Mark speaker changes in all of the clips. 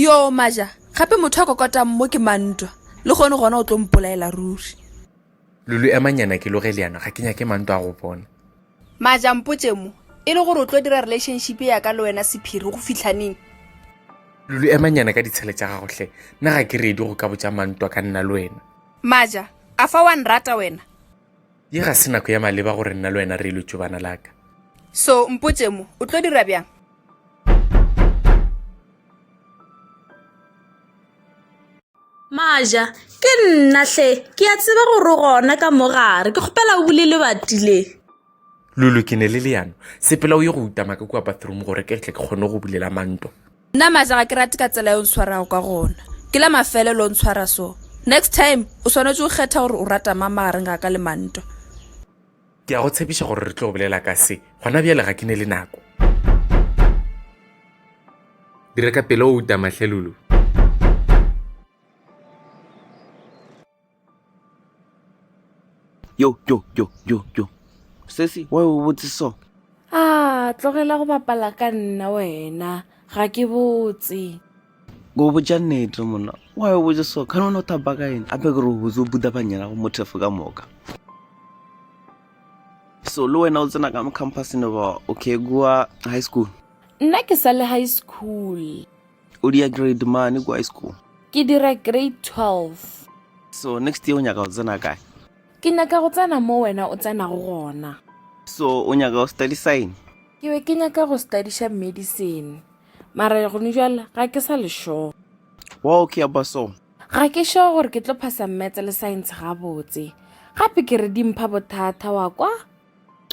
Speaker 1: Yo Maja, gape motho a kokota mo ke Mantwa. Le gone gona o tlo mpolaela ruri.
Speaker 2: Lulu emanyana ke loge leano ga ke nyake Mantwa a go bona.
Speaker 1: Maja mpotse mo, e le gore o tlo dira relationship ya ka le wena Sephiri go fitlhaneng.
Speaker 2: Lulu emanyana ka ditshele tša gago hle, nna ga ke reedi go ka botša Mantwa ka nna le wena.
Speaker 1: Maja, a fa wa nrata wena.
Speaker 2: Ye ga se nako ya maleba gore nna le wena re ile tšobana laka.
Speaker 1: So mpotse mo, o tlo dira bjang?
Speaker 3: Maja, ke nna hle, ke a tseba gore gona ka mogare, ke kgopela o bule lebatile.
Speaker 2: Lulu ke ne le leano, sepela o ye go utama ka kua bathroom gore ke tle ke kgone go bulela Mantwa.
Speaker 1: Nna Maja ga ke rate ka tsela yo ntshwarago ka gona. Ke la mafele lo ntshwara so. Next time, o swanetse o kgetha gore o rata magareng ga ka le Mantwa.
Speaker 2: Ke a go tshepiša gore re tlo bolela ka se, gona bjale ga ke ne le nako. Dire ka pele o utama hle Lulu.
Speaker 4: Yo. Sesi, why o botse so?
Speaker 3: Tlogela go bapala ka nna wena, ga ke botse.
Speaker 4: Go botja nnete mona. Why o botse so? Kana o taba ka eng? Ape ke re o botse o buta banyana go mothefo ka moka. So lo wena o tsena ka mo campuseng ba okay go high school.
Speaker 3: Nna ke sa le high school.
Speaker 4: O dia grade man go high school.
Speaker 3: Ke dira grade 12.
Speaker 4: So next year o nyaka o tsena kae?
Speaker 3: Ke nyaka go tsena mo wena o tsena go gona.
Speaker 4: So o nyaka o study sign?
Speaker 3: Ke be ke nyaka go studisha medicine. Mara go ne jwale ga ke sa le sure.
Speaker 4: Wa okay ba so?
Speaker 3: Ga ke sure gore ke tlo phasa maths le science ga botse. Gape ke re dimpha bothata wa kwa.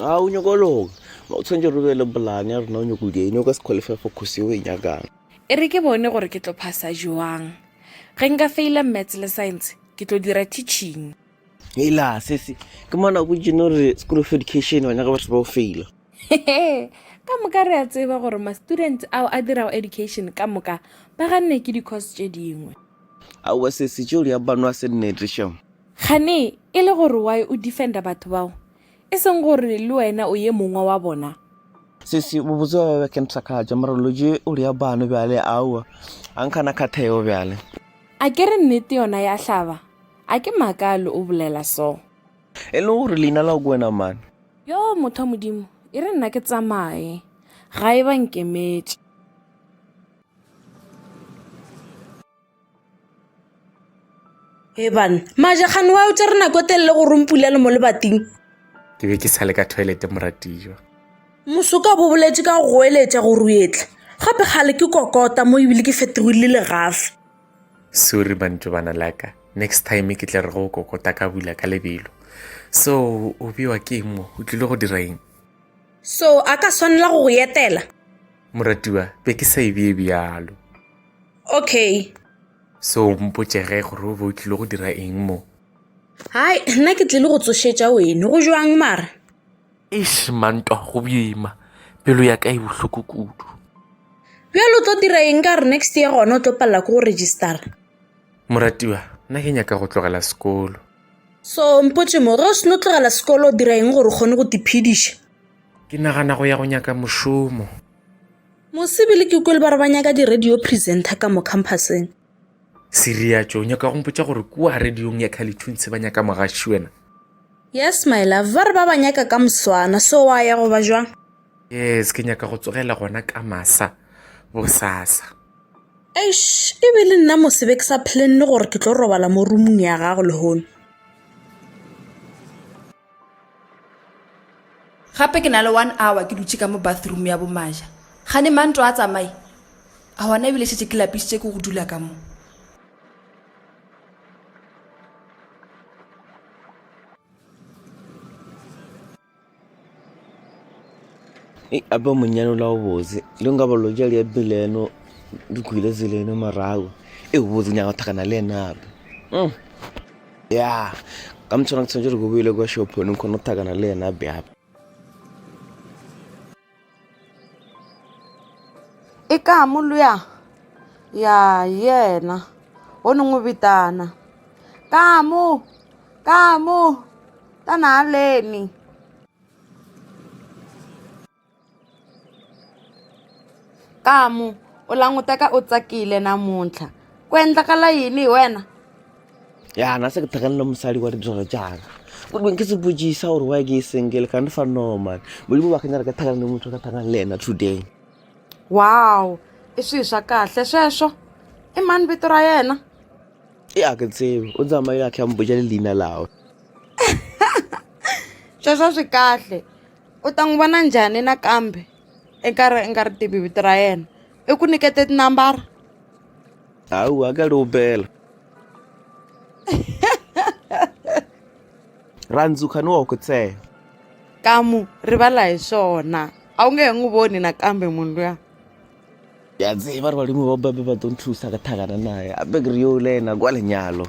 Speaker 4: O nyakolo. O tshwanetse re be le plan ya rena o nyako di ene o ka se qualify for course o e nyakang.
Speaker 3: E re ke bone gore ke tlo phasa jwang. Ge nka faila maths le science, ke tlo dira teaching.
Speaker 4: Hela sesi, ke mana go jeno re school of education wa nyaka batho ba o faila.
Speaker 3: Ka moka re a tseba gore ma students ao a dira education ka moka ba ganne ke di-course tše dingwe.
Speaker 4: A wa sesi tšeo ya banwa se nnete sham.
Speaker 3: Gane e le gore why o defenda batho bao, e seng gore le wena o ye mongwe wa bona.
Speaker 4: Sesi bo botsa ba ke ntsaka ja maroloje o ya bana bjale awa an kana khatheo bjale.
Speaker 3: A ke re nnete yona ya hlaba, a ke makalo o bolela so.
Speaker 4: E le gore leina la go wena man.
Speaker 3: Yo motho modimo, e re nna ke tsamaye, ga e ba nkemetse. Ban, Maja gane wa o tse re nako telele go rompulele mo lebating.
Speaker 2: Ke be ke sale ka toilet moratiwa.
Speaker 3: Mosoka bo boletse ka go eletša gore o etle. Gape gale ke kokota mo ebile ke fetogile le gafe.
Speaker 2: Sorry Mantwa bana laka, next time ke tla re go kokota ka bula ka lebelo. So o biwa ke mo o tlile go dira eng?
Speaker 3: So a ka swanela go etela.
Speaker 2: Moratiwa be ke sa ebie bjalo.
Speaker 3: Okay.
Speaker 2: So mpotšege gore o be o tlile go dira eng mo?
Speaker 3: Hai, nna ke tlile go tsošetša wena go jwang mara.
Speaker 2: Eish Mantwa go boima, pelo ya ka e bohloko kudu.
Speaker 3: Bjale o tlo dira eng ka re next year gona o tlo palela ko go registera?
Speaker 2: Moratiwa nna ke nyaka go tlogela sekolo.
Speaker 3: So mpotse mo ge o seno tlogela sekolo o dira eng gore o kgone go tiphediša?
Speaker 2: Ke nagana go ya go nyaka mošomo.
Speaker 3: Mosebile ke kwele ba re ba nyaka di-radio presenter ka mo campuseng.
Speaker 2: Seriatšo o nyaka go mpotša gore kua radiong ya Khalithuntse ba nyaka mogaši wena?
Speaker 3: Yes my love, ba re ba nyaka ka moswana, so wa ya go ba jwang?
Speaker 2: Yes, ke nyaka go tsogela gona ka masa bosasa.
Speaker 3: Eish, e be le nna mosebe ke sa plenne gore ke tlo robala mo roomong ya gago le hono.
Speaker 1: Gape ke na le 1 hour ke dutse ka mo bathroom ya bo Maja. Gane Mantwa a tsamaye. A hona ebile setse ke lapisitse ke go dula ka mo.
Speaker 4: Abe monyane la o botse le nga bolo ja le bileno di kwile zeleno marago e o botse nya ga thakana le nabe. Ya ka mtshwana ke tsentse go bile kwa shop no kono thakana le nabe ya.
Speaker 5: E ka moluya ya yena o nngwe vitana kamo tana leni. Kamo u languteka u tsakile namuntlha ku endlakala yini hi wena
Speaker 4: ya na se ke thakanela mosadi wa ditlholo jaaka gore ke se botsisa gore wa ke e sengele ka fa no man modimo ba kanya re ka thakana le motho ka thakana le ena today
Speaker 5: wow i swilo swa kahle sweswo i mani vito ra yena
Speaker 4: e a ke tsebe o tsamaye a kha mboja le lina lawo
Speaker 5: sweswo swi kahle u ta n'wi vona njhani nakambe i nga ri tivi vito ra yena i ku nikete tinambara
Speaker 4: hawu a ka ri ubela randzuka ni wa ku tseya
Speaker 5: kamu rivala hi swona a wu nge he n'wi voni nakambe munhu luya
Speaker 4: ya tseba re badimo ba babe ba tlo nthusa ka thakana naye ape ke re yo le ena kwa lenyalo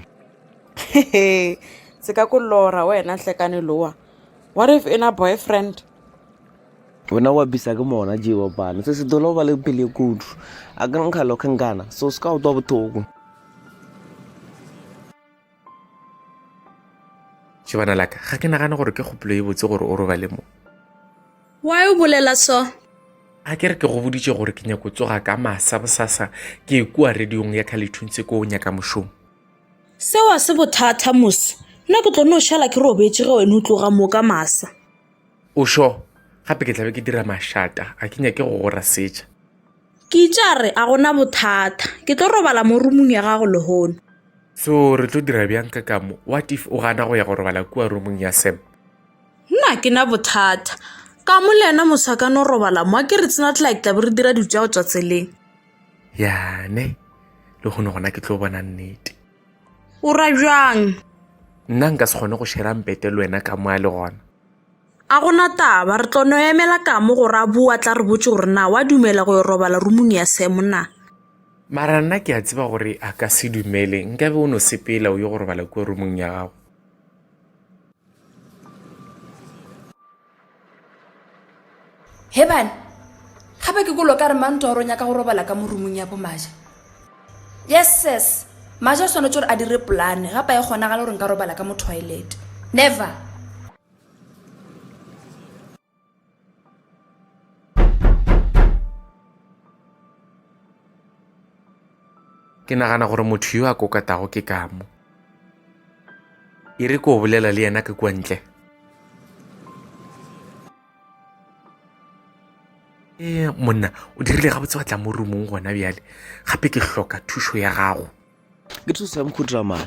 Speaker 5: tshika ku lora wena nhlekani lowa what if in a boyfriend
Speaker 4: wena wa bisa ke mona jiwa bana se se dolo ba le pele kudu a ka nkga lo khangana so ska o to botoko
Speaker 2: Shebana laka ga ke nagana gore ke kgopolo e botse gore o robale mo
Speaker 1: Why o bolela so?
Speaker 2: a ke re ke go boditse gore ke nyako tsoga ka masa bosasa ke kua radiong ya Khalithuntse ko o nyaka mošomo
Speaker 1: Seo a se bothata mose. Nna ke tlo no šala ke robetse ge wena o tloga mo ka masa.
Speaker 2: o sho gape ke tlabe ke dira mašata a ke nyake go go rasetša
Speaker 1: Ke itšare a gona bothata. Ke tlo robala mo rumong ya gago lehono.
Speaker 2: so re tlo dira bjang ka kamo what if o gana go ya go robala kua rumong ya Sam
Speaker 1: Nna ke na bothata. Ka mo le ena mosaka no robala mo ke re tsena like tla be re dira ditšao tša tseleng.
Speaker 2: yane le gone gona ke tlo bona nnete
Speaker 1: O ra jang?
Speaker 2: nna nka se kgone go shera mpete le wena ka mo a le gona
Speaker 1: A gona taba re tlo no emela ka mo go ra bua tla re botse gore na wa dumela go robala rumong ya Sam na.
Speaker 2: mara nna ke a tseba gore a ka se dumele nkabe o no sepela o ye go robala kua rumong ya gago
Speaker 1: Heban, gape ke kolo ka re manto a ronya ka go robala ka morumong ya bomaja. Yes, sis. Maja sone gore a dire plan, gape e gona gale gore nka robala ka mo toilet. Never.
Speaker 2: ke nagana gore motho yo a kokatago ke kamo e re ko bolela le yena ka kwa ntle monna o dirile ga botse wa tla mo rumong gona bjale gape ke hloka thušo ya gago
Speaker 4: ke thusa mkhudra man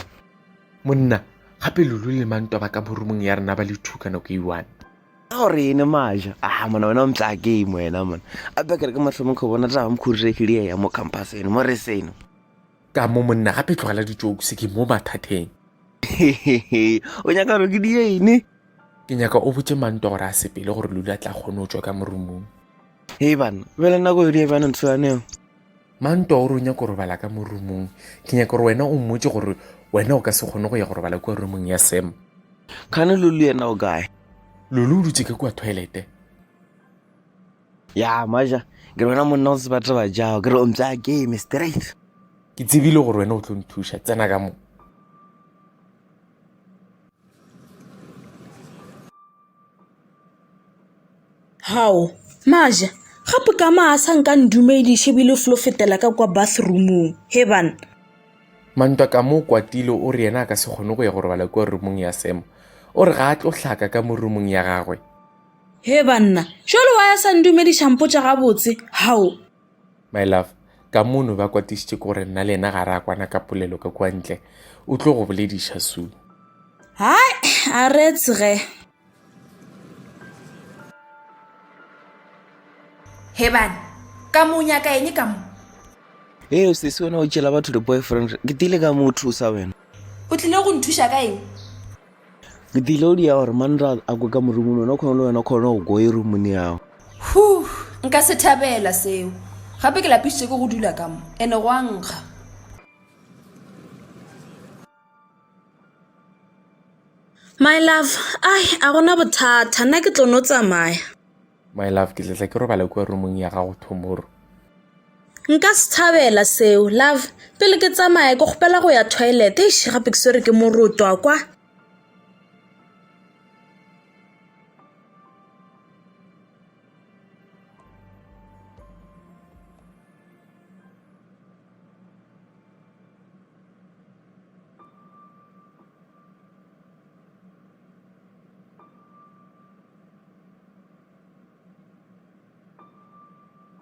Speaker 2: monna gape lolo le manto ba ka mo rumong ya rena ba le thuka nako e1
Speaker 4: gore ene maja mona wena o mtla game wena mona ape ke re ke matlhomo go bona taba mkhudrekile ya mo campuseng mo reseno
Speaker 2: ka mo monna gape tlogela dijokse ke mo mathateng
Speaker 4: o nyaka gore ke diene
Speaker 2: ke nyaka o botse manto gore a sepele gore lolo a tla kgone o tswa ka morumong
Speaker 4: hei bana bele nako e di bana ntho ya neo
Speaker 2: manto o re o nyaka go robala ka morumong ke nyaka gore wena o mmotse gore wena o ka se kgone go ya go robala kwa rumong ya Sam
Speaker 4: khane lulu yena o kae
Speaker 2: lolo o dutse ka kwa toilete
Speaker 4: ya maja ke rona monna o se batla ba jao ke re o mtsa game straight
Speaker 2: ke tsebile gore wena o tlo nthuša tsena ka mo
Speaker 1: Hao, Maja, gape ka maasa nka ndumediše bile flo fetela ka kwa bathroomong. Heban.
Speaker 2: mantwa ka mo kwatile o re yena a ka se kgone go ya go robala kwa rumong ya Sam o re ga a tlo hlaka ka mo rumong ya gagwe
Speaker 1: He banna, jalo wa ya sa ndumediša mpotša gabotse. Hao.
Speaker 2: my love ka mono ba kwatišitše ko gore nna le ena ga re a kwana ka polelo ka kwa ntle o tlo go bolediša soon
Speaker 1: Hai, a retsege. Heban, ka mo nyaka eng ka mo?
Speaker 4: o sese wena o tšela batho di-boyfriend ke tile ka mo o thusa wena
Speaker 1: O tlile go nthuša ka eng?
Speaker 4: ke tile o dia gore manra a kwe ka morumong wena o kgone le wena o kgone go go e rumong yago
Speaker 1: Hu, nka se thabela seo. Gape ke lapišitše ke go dula ka mo, ene go a nkga. My love, ai, a gona bothata, nna ke tlo no tsamaya.
Speaker 2: my love ke tletla ke robala kwa rumong ya gago tomorrow
Speaker 1: Nka se thabela seo, love. Pele ke tsamaya ke kgopela go ya toilet, gape ke swere ke morotwa kwa.